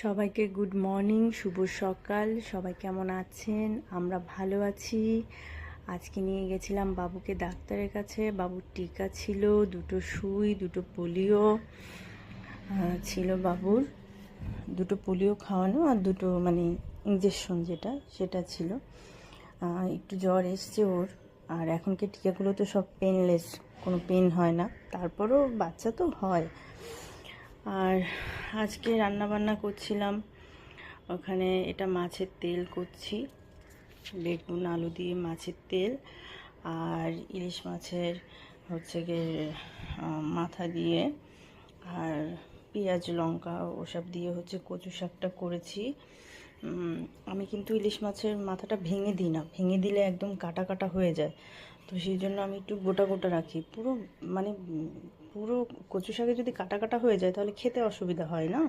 সবাইকে good morning, শুভ সকাল। সবাই কেমন আছেন? আমরা ভালো আছি। আজকে নিয়ে গেছিলাম বাবুকে ডাক্তারের কাছে। বাবুর টিকা ছিল, দুটো সুই, দুটো পোলিও ছিল বাবুর। দুটো পোলিও খাওয়ানো আর দুটো ইঞ্জেকশন সেটা ছিল। একটু জ্বর এসছে ওর। আর এখনকার টিকাগুলো তো সব পেনলেস, কোনো পেন হয় না, তারপরও বাচ্চা তো হয়। আর আজকে রান্না বান্না করছিলাম, ওখানে এটা মাছের তেল করছি, বেগুন আলু দিয়ে মাছের তেল, আর ইলিশ মাছের হচ্ছে গিয়ে মাথা দিয়ে, আর পেঁয়াজ লঙ্কা ওসব দিয়ে হচ্ছে কচু শাকটা করেছি। আমি কিন্তু ইলিশ মাছের মাথাটা ভেঙে দিই না, ভেঙে দিলে একদম কাটা কাটা হয়ে যায়, তো সেই জন্য আমি একটু গোটা গোটা রাখি। পুরো পুরো কচু শাকে যদি কাটা কাটা হয়ে যায় তাহলে খেতে অসুবিধা হয় না।